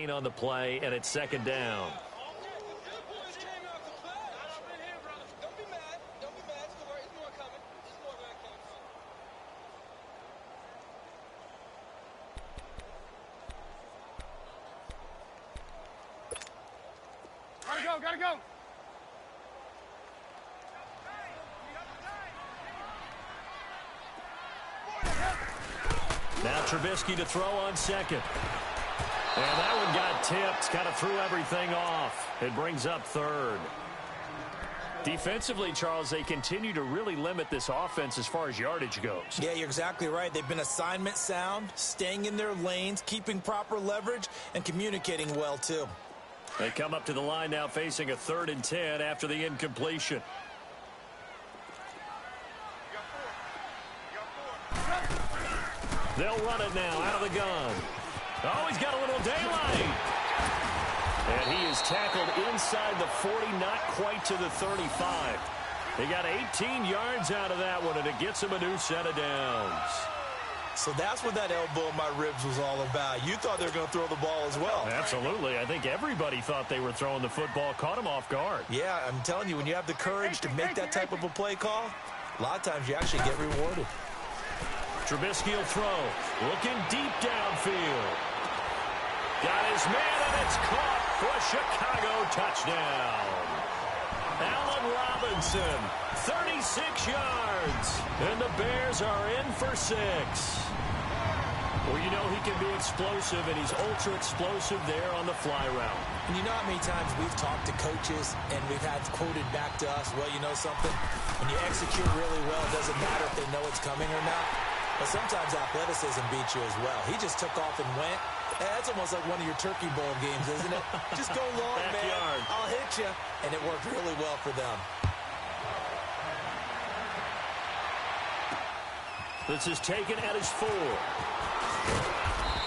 gain on the play, and it's second down. Gotta go. Now Trubisky to throw on second. And that one got tipped, kind of threw everything off. It brings up third. Defensively, Charles, they continue to really limit this offense as far as yardage goes. Yeah, you're exactly right. They've been assignment sound, staying in their lanes, keeping proper leverage, and communicating well, too. They come up to the line now facing a 3rd and 10 after the incompletion. They'll run it now out of the gun. Oh, he's got a little daylight. And he is tackled inside the 40, not quite to the 35. He got 18 yards out of that one, and it gets him a new set of downs. So that's what that elbow in my ribs was all about. You thought they were going to throw the ball as well. Absolutely. I think everybody thought they were throwing the football, caught him off guard. Yeah, I'm telling you, when you have the courage to make that type of a play call, a lot of times you actually get rewarded. Trubisky will throw. Looking deep downfield. Got his man, and it's caught for a Chicago touchdown. Allen Robinson, 36 yards. And the Bears are in for 6. Well, you know he can be explosive, and he's ultra-explosive there on the fly route. And you know how many times we've talked to coaches, and we've had quoted back to us, well, you know something? When you execute really well, it doesn't matter if they know it's coming or not. But sometimes athleticism beats you as well. He just took off and went. That's almost like one of your Turkey Bowl games, isn't it? Just go long, man. I'll hit you. And it worked really well for them. This is taken at his 4.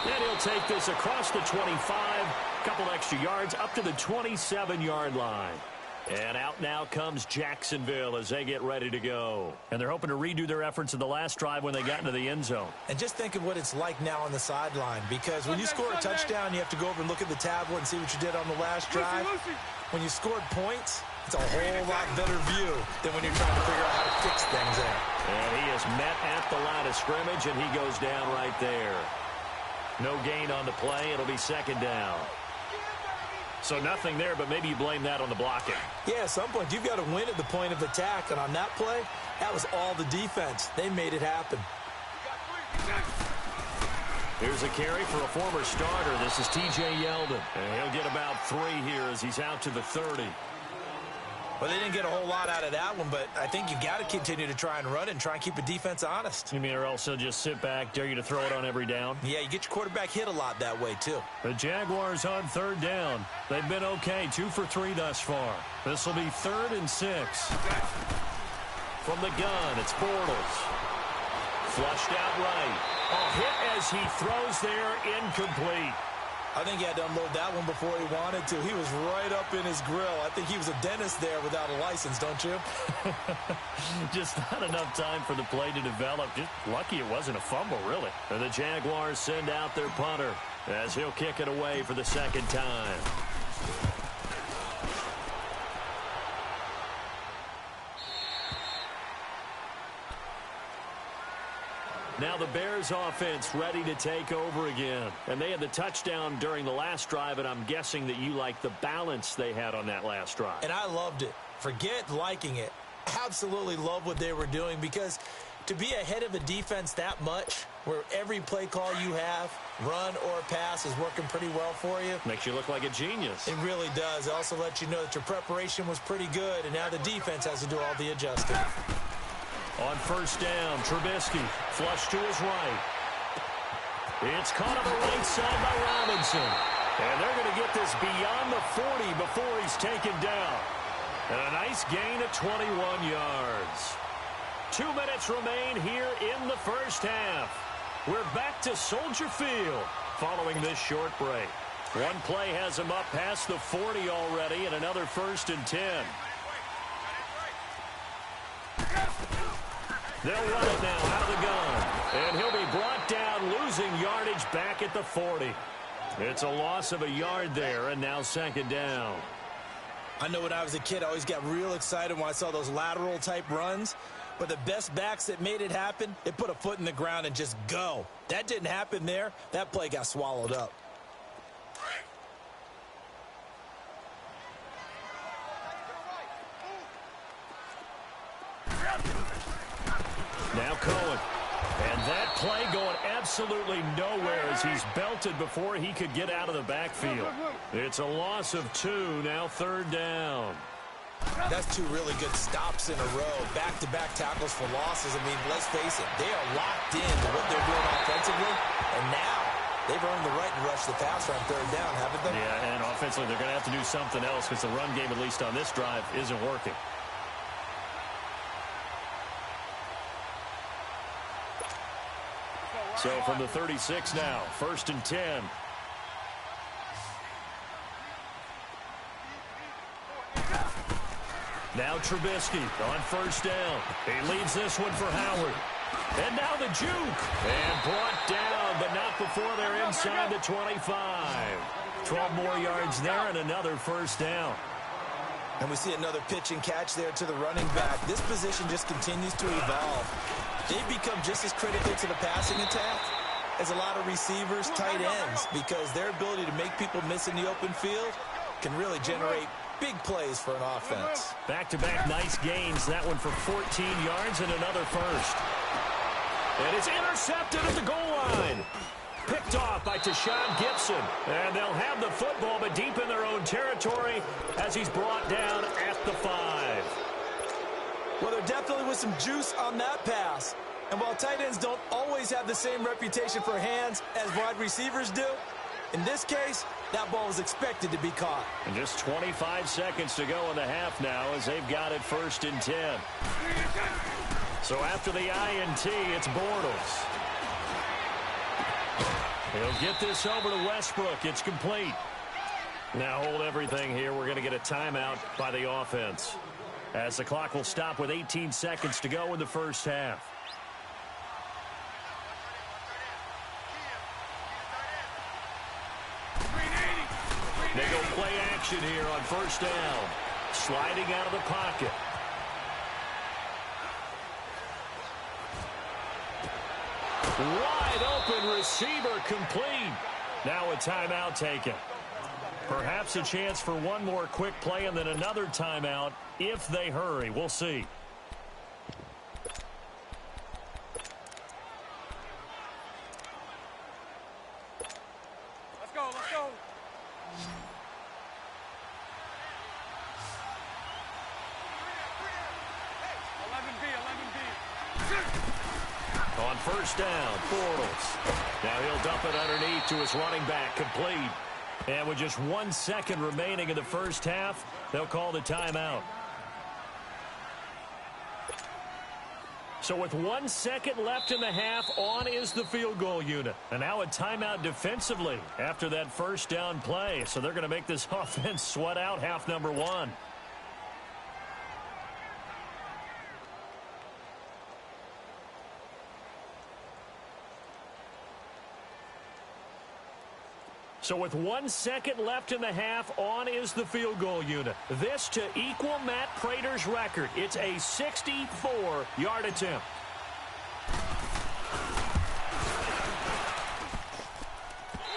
And he'll take this across the 25. A couple extra yards up to the 27-yard line. And out now comes Jacksonville as they get ready to go. And they're hoping to redo their efforts in the last drive when they got into the end zone. And just think of what it's like now on the sideline. Because when you score a touchdown, you have to go over and look at the tablet and see what you did on the last drive. When you scored points, it's a whole lot better view than when you're trying to figure out how to fix things there. And he is met at the line of scrimmage, and he goes down right there. No gain on the play. It'll be second down. So nothing there, but maybe you blame that on the blocking. Yeah, at some point, you've got to win at the point of attack. And on that play, that was all the defense. They made it happen. Here's a carry for a former starter. This is T.J. Yeldon. And he'll get about 3 here as he's out to the 30. Well, they didn't get a whole lot out of that one, but I think you got to continue to try and run and try and keep a defense honest. You mean or else they'll just sit back, dare you to throw it on every down? Yeah, you get your quarterback hit a lot that way, too. The Jaguars on 3rd down. They've been okay, 2 for 3 thus far. This will be 3rd and 6. From the gun, it's Bortles. Flushed out right. A hit as he throws there, incomplete. I think he had to unload that one before he wanted to. He was right up in his grill. I think he was a dentist there without a license, don't you? Just not enough time for the play to develop. Just lucky it wasn't a fumble, really. And the Jaguars send out their punter as he'll kick it away for the second time. Now the Bears offense ready to take over again. And they had the touchdown during the last drive, and I'm guessing that you like the balance they had on that last drive. And I loved it. Forget liking it. Absolutely love what they were doing, because to be ahead of a defense that much, where every play call you have, run or pass, is working pretty well for you. Makes you look like a genius. It really does. It also lets you know that your preparation was pretty good, and now the defense has to do all the adjusting. On 1st down, Trubisky flush to his right. It's caught on the right side by Robinson. And they're going to get this beyond the 40 before he's taken down. And a nice gain of 21 yards. 2 minutes remain here in the first half. We're back to Soldier Field following this short break. One play has him up past the 40 already, and another 1st and 10. They'll run it now out of the gun. And he'll be brought down, losing yardage back at the 40. It's a loss of a yard there, and now second down. I know when I was a kid, I always got real excited when I saw those lateral-type runs. But the best backs that made it happen, they put a foot in the ground and just go. That didn't happen there. That play got swallowed up. Now Cohen. And that play going absolutely nowhere as he's belted before he could get out of the backfield. It's a loss of 2, now third down. That's 2 really good stops in a row. Back-to-back tackles for losses. I mean, let's face it, they are locked into what they're doing offensively. And now they've earned the right to rush the passer on third down, haven't they? Yeah, and offensively they're going to have to do something else because the run game, at least on this drive, isn't working. So from the 36 now, 1st and 10. Now Trubisky on 1st down. He leads this one for Howard. And now the juke. And brought down, but not before they're inside the 25. 12 more yards there and another 1st down. And we see another pitch and catch there to the running back. This position just continues to evolve. They've become just as critical to the passing attack as a lot of receivers, tight ends, because their ability to make people miss in the open field can really generate big plays for an offense. Back-to-back nice gains. That one for 14 yards and another 1st. And it's intercepted at the goal line. Picked off by Tashawn Gibson. And they'll have the football, but deep in their own territory as he's brought down at the 5. Well, there definitely was some juice on that pass. And while tight ends don't always have the same reputation for hands as wide receivers do, in this case, that ball was expected to be caught. And just 25 seconds to go in the half now as they've got it 1st and 10. So after the INT, it's Bortles. He'll get this over to Westbrook. It's complete. Now hold everything here. We're going to get a timeout by the offense, as the clock will stop with 18 seconds to go in the 1st half. They go play action here on 1st down. Sliding out of the pocket. Wide open receiver complete. Now a timeout taken. Perhaps a chance for one more quick play and then another timeout if they hurry. We'll see. Let's go, let's go. On 1st down, Bortles. Now he'll dump it underneath to his running back, complete. And with just 1 second remaining in the 1st half, they'll call the timeout. So with 1 second left in the half, on is the field goal unit. And now a timeout defensively after that 1st down play. So they're going to make this offense sweat out half number 1. So with 1 second left in the half, on is the field goal unit. This to equal Matt Prater's record. It's a 64-yard attempt.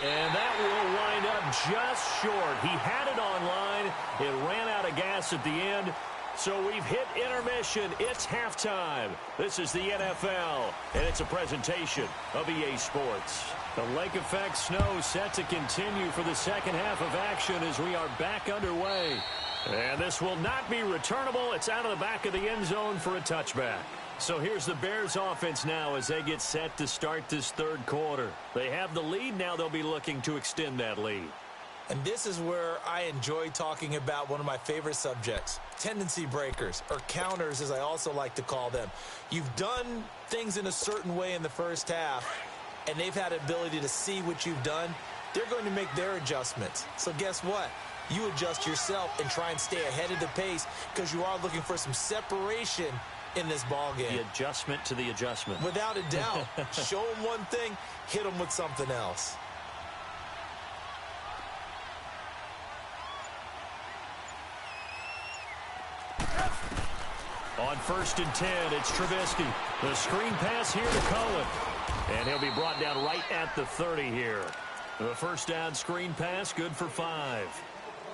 And that will wind up just short. He had it on line. It ran out of gas at the end. So we've hit intermission. It's halftime. This is the NFL, and it's a presentation of EA Sports. The lake effect snow set to continue for the second half of action as we are back underway. And this will not be returnable. It's out of the back of the end zone for a touchback. So here's the Bears offense now as they get set to start this 3rd quarter. They have the lead. Now they'll be looking to extend that lead. And this is where I enjoy talking about one of my favorite subjects, tendency breakers, or counters as I also like to call them. You've done things in a certain way in the 1st half, and they've had the ability to see what you've done. They're going to make their adjustments. So guess what? You adjust yourself and try and stay ahead of the pace because you are looking for some separation in this ball game. The adjustment to the adjustment. Without a doubt. Show them one thing, hit them with something else. On 1st and 10, it's Trubisky. The screen pass here to Cohen. And he'll be brought down right at the 30 here. The first down screen pass, good for 5.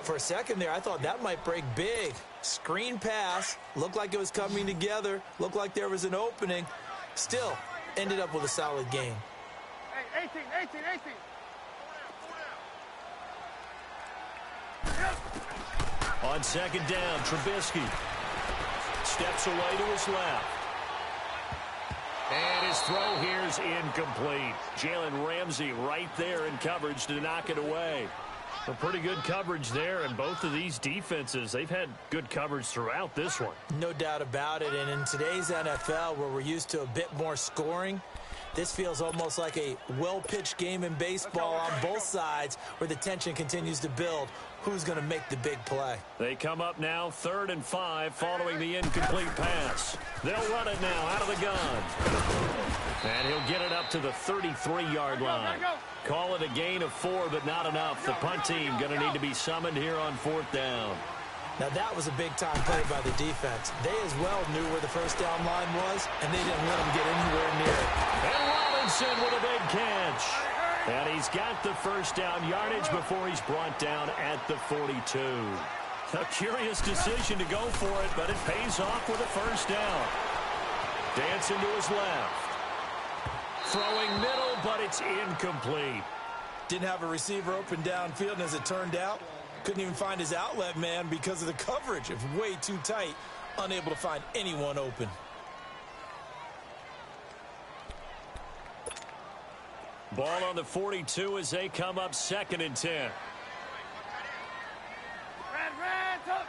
For a second there, I thought that might break big. Screen pass, looked like it was coming together, looked like there was an opening. Still, ended up with a solid gain. Hey, 18. On 2nd down, Trubisky steps away to his left. And his throw here is incomplete. Jalen Ramsey right there in coverage to knock it away. A pretty good coverage there, and both of these defenses, they've had good coverage throughout this one. No doubt about it, and in today's NFL, where we're used to a bit more scoring, this feels almost like a well-pitched game in baseball on both sides where the tension continues to build. Who's going to make the big play? They come up now 3rd and 5 following the incomplete pass. They'll run it now out of the gun. And he'll get it up to the 33-yard line. Call it a gain of 4, but not enough. The punt team going to need to be summoned here on 4th down. Now, that was a big-time play by the defense. They as well knew where the first down line was, and they didn't let them get anywhere near it. And Robinson with a big catch. And he's got the first down yardage before he's brought down at the 42. A curious decision to go for it, but it pays off with a first down. Dancing to his left. Throwing middle, but it's incomplete. Didn't have a receiver open downfield, and as it turned out, couldn't even find his outlet man because of the coverage. It was way too tight, unable to find anyone open. Ball on the 42 as they come up 2nd and 10. Red, up.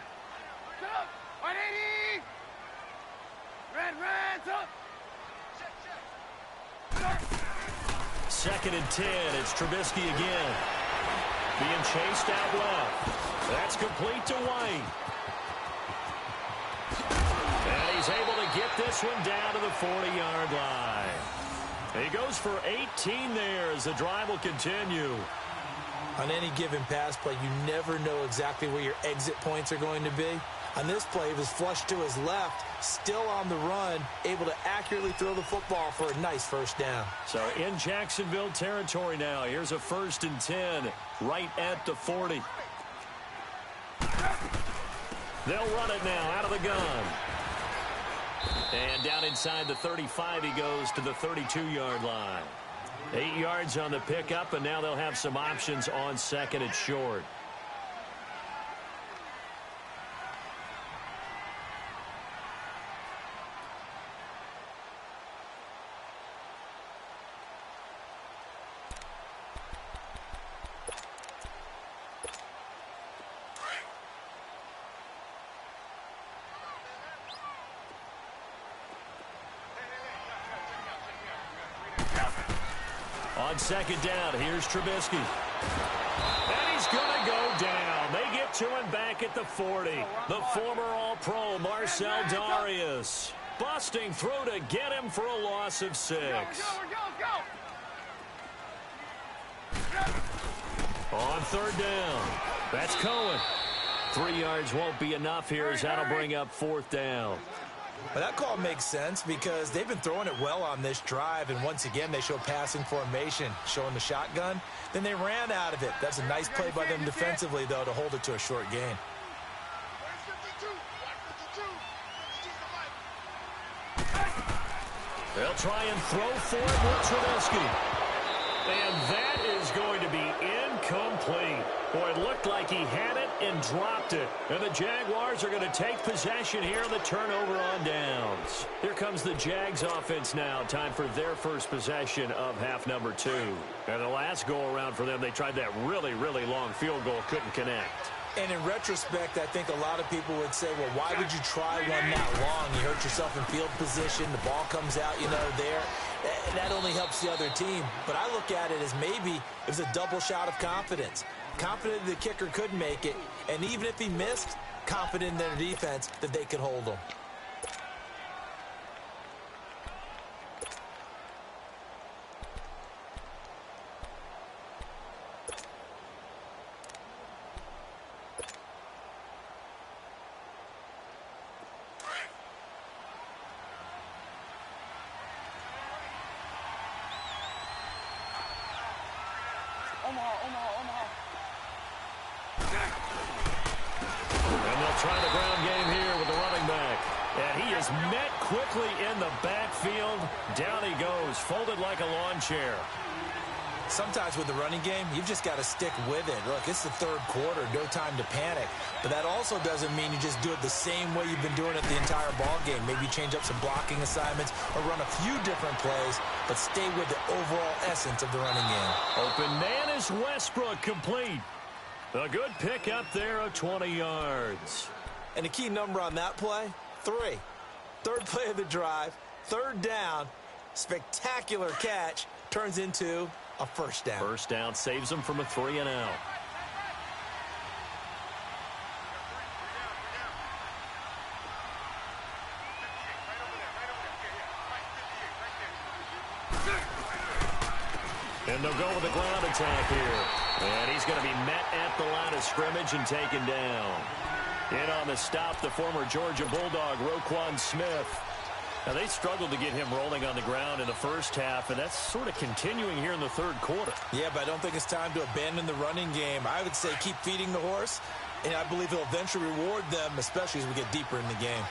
180. Red, up. 2nd and 10. It's Trubisky again. Being chased out left. That's complete to White. And he's able to get this one down to the 40-yard line. He goes for 18 there as the drive will continue. On any given pass play, you never know exactly where your exit points are going to be. On this play, he was flushed to his left, still on the run, able to accurately throw the football for a nice first down. So in Jacksonville territory now, here's a 1st and 10 right at the 40. They'll run it now out of the gun. And down inside the 35, he goes to the 32-yard line. 8 yards on the pickup, and now they'll have some options on 2nd and short. On 2nd down, here's Trubisky. And he's going to go down. They get to him back at the 40. The former All-Pro Marcel Darius busting through to get him for a loss of 6. On 3rd down, that's Cohen. 3 yards won't be enough here as that'll bring up 4th down. Well, that call makes sense because they've been throwing it well on this drive, and once again they show passing formation, showing the shotgun. Then they ran out of it. That's a nice play by them defensively, though, to hold it to a short gain. They'll try and throw for it with Trubisky. And that is going to be incomplete. Boy, it looked like he had it and dropped it. And the Jaguars are going to take possession here on the turnover on downs. Here comes the Jags offense now. Time for their first possession of half number 2. And the last go-around for them, they tried that really, really long field goal, couldn't connect. And in retrospect, I think a lot of people would say, well, why would you try one that long? You hurt yourself in field position. The ball comes out, there. That only helps the other team. But I look at it as maybe it was a double shot of confidence. Confident the kicker could make it. And even if he missed, confident in their defense that they could hold him. try the ground game here with the running back. And he is met quickly in the backfield. Down he goes, folded like a lawn chair. Sometimes with the running game, you've just got to stick with it. Look, it's the third quarter, no time to panic. But that also doesn't mean you just do it the same way you've been doing it the entire ball game. Maybe change up some blocking assignments or run a few different plays, but stay with the overall essence of the running game. Open man is Westbrook, complete. A good pick up there of 20 yards. And the key number on that play, 3. Third play of the drive, third down, spectacular catch, turns into a first down. First down saves them from a 3-and-out. And they'll go with a ground attack here. And he's going to be met at the line of scrimmage and taken down. In on the stop, the former Georgia Bulldog, Roquan Smith. Now, they struggled to get him rolling on the ground in the first half, and that's sort of continuing here in the third quarter. Yeah, but I don't think it's time to abandon the running game. I would say keep feeding the horse, and I believe he'll eventually reward them, especially as we get deeper in the game.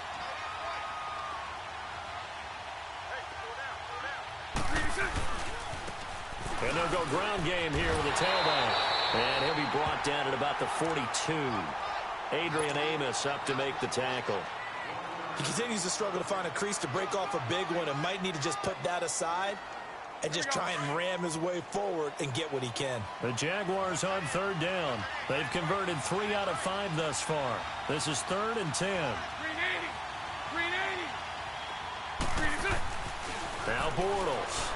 And they'll go ground game here with a tailback. And he'll be brought down at about the 42. Adrian Amos up to make the tackle. He continues to struggle to find a crease to break off a big one and might need to just put that aside and just try and ram his way forward and get what he can. The Jaguars on third down. They've converted 3 out of 5 thus far. This is 3rd and 10. 380. Now Bortles.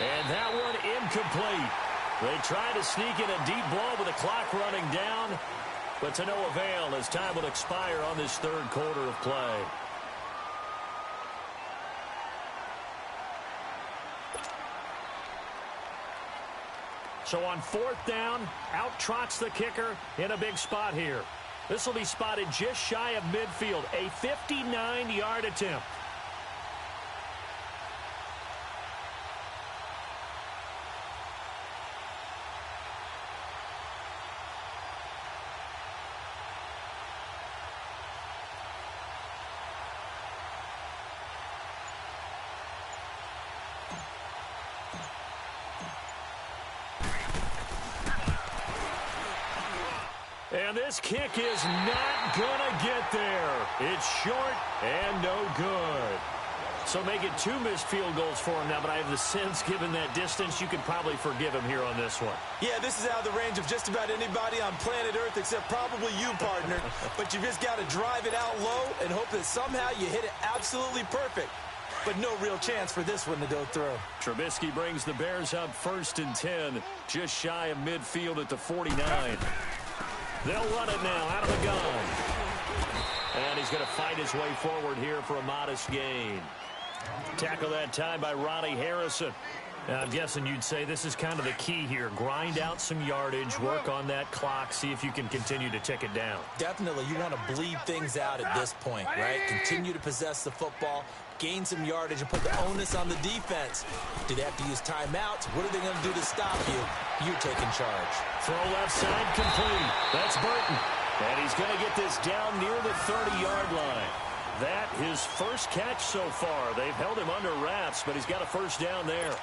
And that one incomplete. They try to sneak in a deep ball with the clock running down, but to no avail as time will expire on this third quarter of play. So on 4th down, out trots the kicker in a big spot here. This will be spotted just shy of midfield, a 59-yard attempt. And this kick is not going to get there. It's short and no good. So make it 2 missed field goals for him now, but I have the sense, given that distance, you could probably forgive him here on this one. Yeah, this is out of the range of just about anybody on planet Earth except probably you, partner. But you just got to drive it out low and hope that somehow you hit it absolutely perfect. But no real chance for this one to go through. Trubisky brings the Bears up 1st and 10, just shy of midfield at the 49. They'll run it now out of the gun. And he's going to fight his way forward here for a modest gain. Tackle that time by Ronnie Harrison. Now, I'm guessing you'd say this is kind of the key here. Grind out some yardage, work on that clock, see if you can continue to tick it down. Definitely, you want to bleed things out at this point, right? Continue to possess the football, gain some yardage, and put the onus on the defense. Do they have to use timeouts? What are they going to do to stop you? You're taking charge. Throw left side complete. That's Burton. And he's going to get this down near the 30-yard line. That his first catch so far. They've held him under wraps, but he's got a first down there.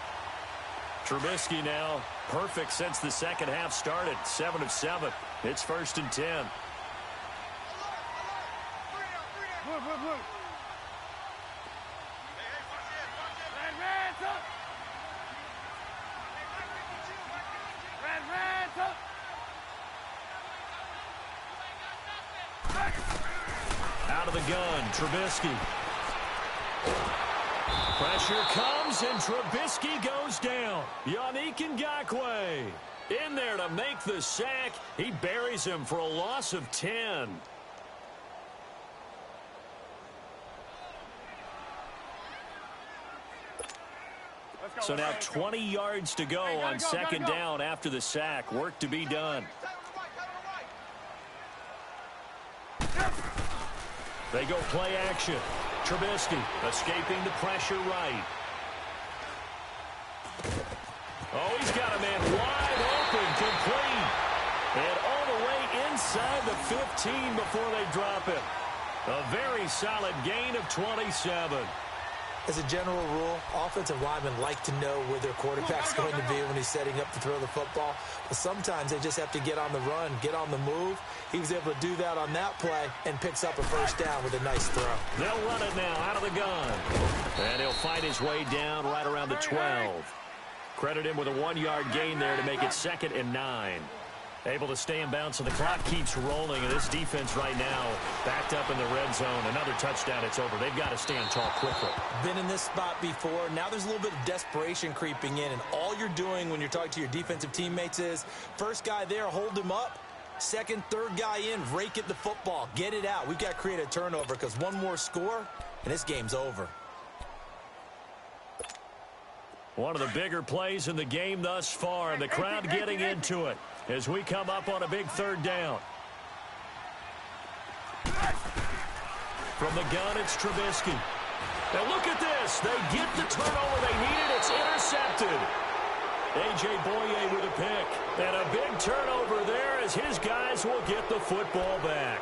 Trubisky now perfect since the second half started. 7 of 7. It's 1st and 10. Out of the gun, Trubisky. Pressure comes, and Trubisky goes down. Yannick Ngakoue in there to make the sack. He buries him for a loss of 10. So now 20 yards to go on 2nd down after the sack. Work to be done. They go play action. Trubisky escaping the pressure right. Oh, he's got a man wide open, complete. And all the way inside the 15 before they drop it. A very solid gain of 27. As a general rule, offensive linemen like to know where their quarterback's going to be when he's setting up to throw the football. But sometimes they just have to get on the run, get on the move. He was able to do that on that play and picks up a first down with a nice throw. They'll run it now out of the gun. And he'll fight his way down right around the 12. Credit him with a 1-yard gain there to make it 2nd and 9. Able to stay in bounds, so the clock keeps rolling, and this defense right now backed up in the red zone. Another touchdown, it's over. They've got to stand tall quickly. Been in this spot before. Now there's a little bit of desperation creeping in, and all you're doing when you're talking to your defensive teammates is first guy there, hold him up. Second, third guy in, rake at the football. Get it out. We've got to create a turnover because one more score, and this game's over. One of the bigger plays in the game thus far, and the crowd getting into it as we come up on a big 3rd down. From the gun, it's Trubisky. Now look at this. They get the turnover they needed. It's intercepted. A.J. Boye with a pick. And a big turnover there as his guys will get the football back.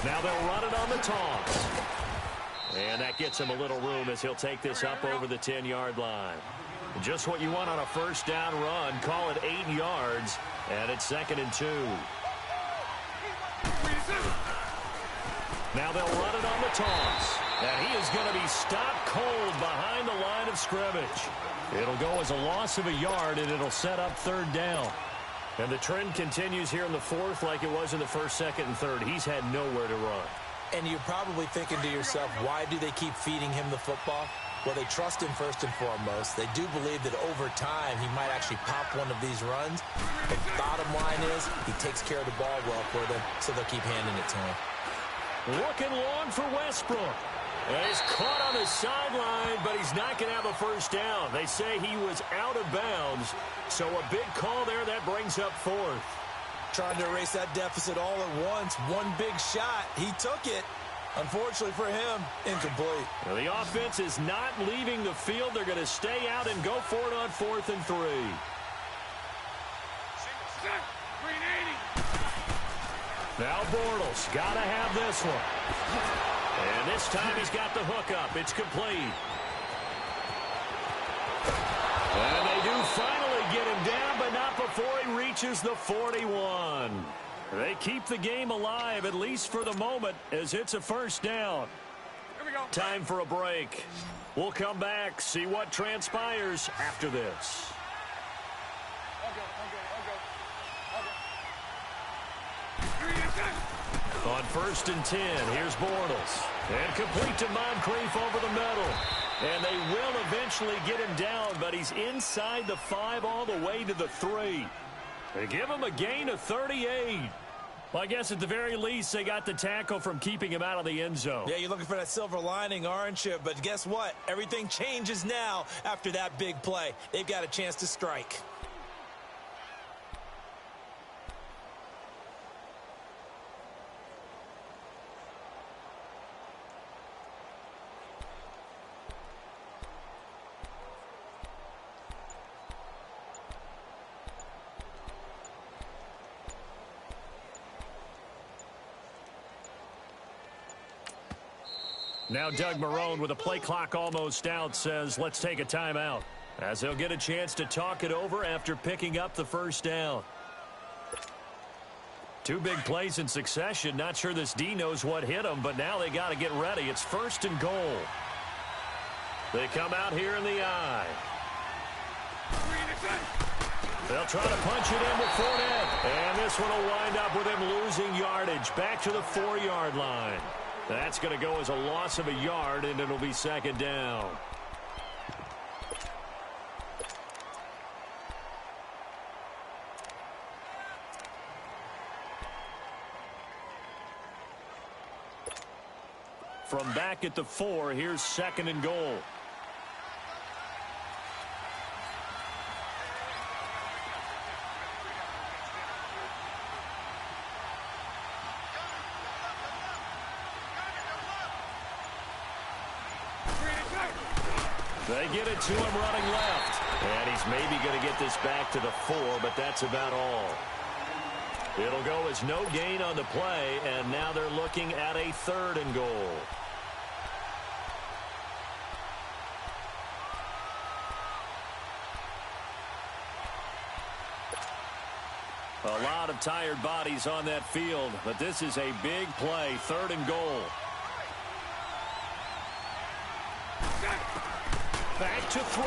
Now they'll run it on the toss. And that gets him a little room as he'll take this up over the 10-yard line. Just what you want on a first down run. Call it 8 yards. And it's 2nd and 2. Now they'll run it on the toss. And he is going to be stopped cold behind the line of scrimmage. It'll go as a loss of a yard, and it'll set up 3rd down. And the trend continues here in the 4th like it was in the 1st, 2nd, and 3rd. He's had nowhere to run. And you're probably thinking to yourself, why do they keep feeding him the football? Well, they trust him first and foremost. They do believe that over time he might actually pop one of these runs. The bottom line is he takes care of the ball well for them, so they'll keep handing it to him. Looking long for Westbrook. And he's caught on the sideline, but he's not going to have a first down. They say he was out of bounds, so a big call there that brings up 4th. Trying to erase that deficit all at once. One big shot. He took it. Unfortunately for him, incomplete. Well, the offense is not leaving the field. They're going to stay out and go for it on 4th and 3. Now Bortles got to have this one. And this time he's got the hook up. It's complete. And they do finally get him down, but not before he reaches the 41. They keep the game alive, at least for the moment, as it's a first down. Here we go. Time for a break. We'll come back, see what transpires after this. On 1st and 10, here's Bortles. And complete to Moncrief over the middle. And they will eventually get him down, but he's inside the 5 all the way to the 3. They give him a gain of 38. Well, I guess at the very least, they got the tackle from keeping him out of the end zone. Yeah, you're looking for that silver lining, aren't you? But guess what? Everything changes now after that big play. They've got a chance to strike. Now Doug Marrone, with a play clock almost out, says let's take a timeout, as they'll get a chance to talk it over after picking up the first down. 2 big plays in succession. Not sure this D knows what hit him, but now they got to get ready. It's 1st and goal. They come out here in the I. They'll try to punch it in with Fournette. And this one will wind up with him losing yardage back to the 4-yard line. That's going to go as a loss of a yard, and it'll be 2nd down. From back at the 4, here's 2nd and goal. They get it to him running left. And he's maybe going to get this back to the 4, but that's about all. It'll go as no gain on the play, and now they're looking at a 3rd and goal. A lot of tired bodies on that field, but this is a big play, 3rd and goal. Back to throw.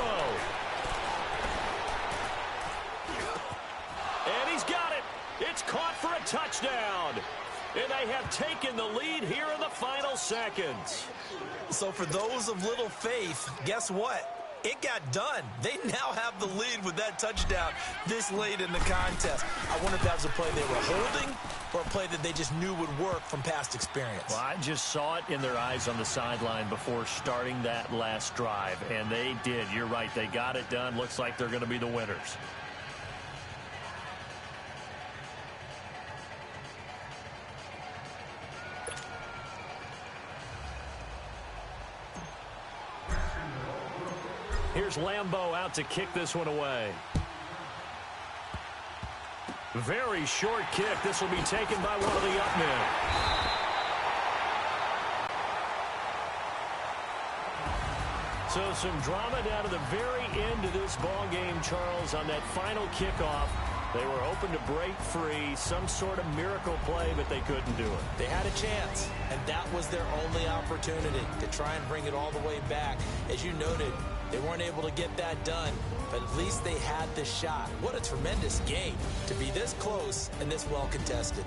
And he's got it. It's caught for a touchdown. And they have taken the lead here in the final seconds. So for those of little faith, guess what? It got done. They now have the lead with that touchdown this late in the contest. I wonder if that was a play they were holding or a play that they just knew would work from past experience. Well, I just saw it in their eyes on the sideline before starting that last drive, and they did. You're right. They got it done. Looks like they're going to be the winners. Here's Lambeau out to kick this one away. Very short kick. This will be taken by one of the up men. So some drama down to the very end of this ball game, Charles, on that final kickoff. They were hoping to break free, some sort of miracle play, but they couldn't do it. They had a chance, and that was their only opportunity to try and bring it all the way back. As you noted, they weren't able to get that done, but at least they had the shot. What a tremendous game to be this close and this well contested.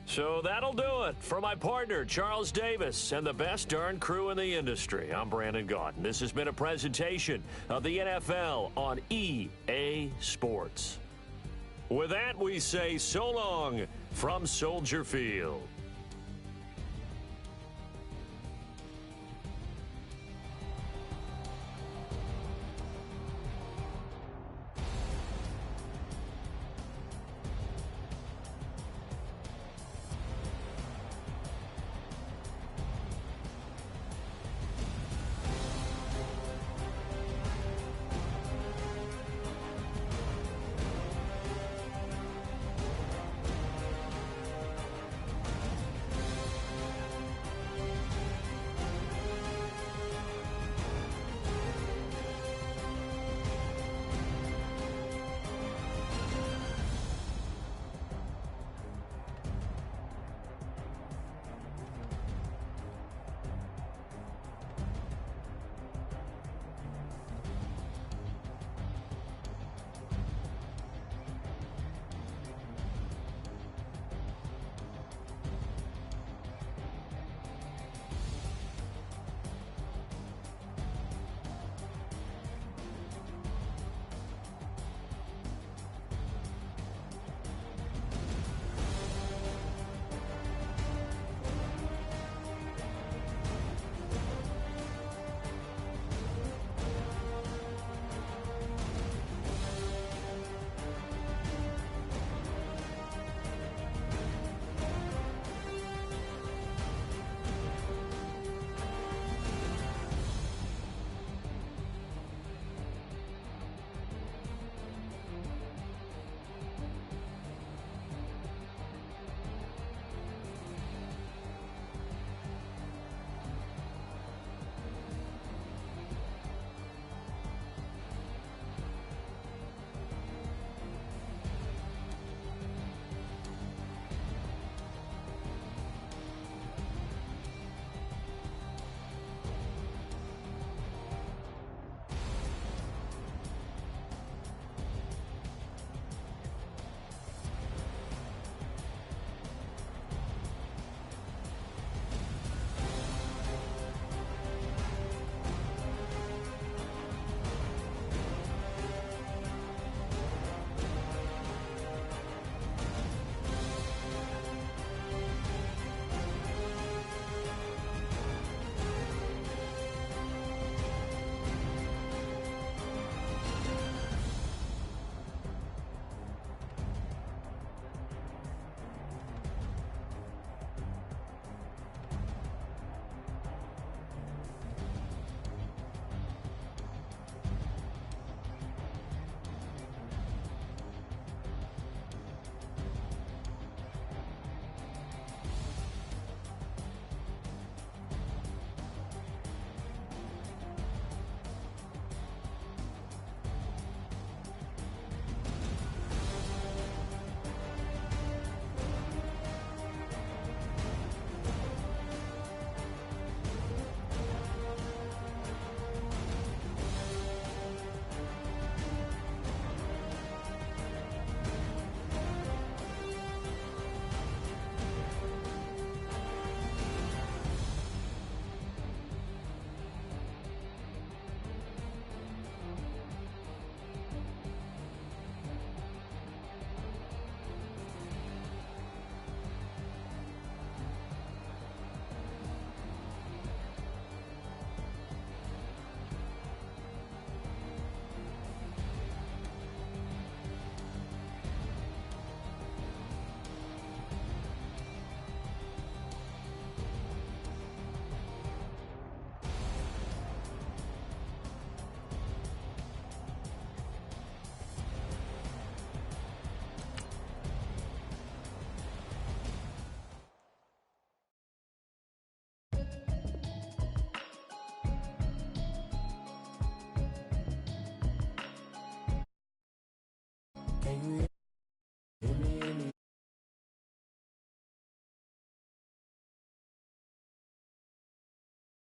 So that'll do it for my partner, Charles Davis, and the best darn crew in the industry. I'm Brandon Gaudin. This has been a presentation of the NFL on EA Sports. With that, we say so long from Soldier Field.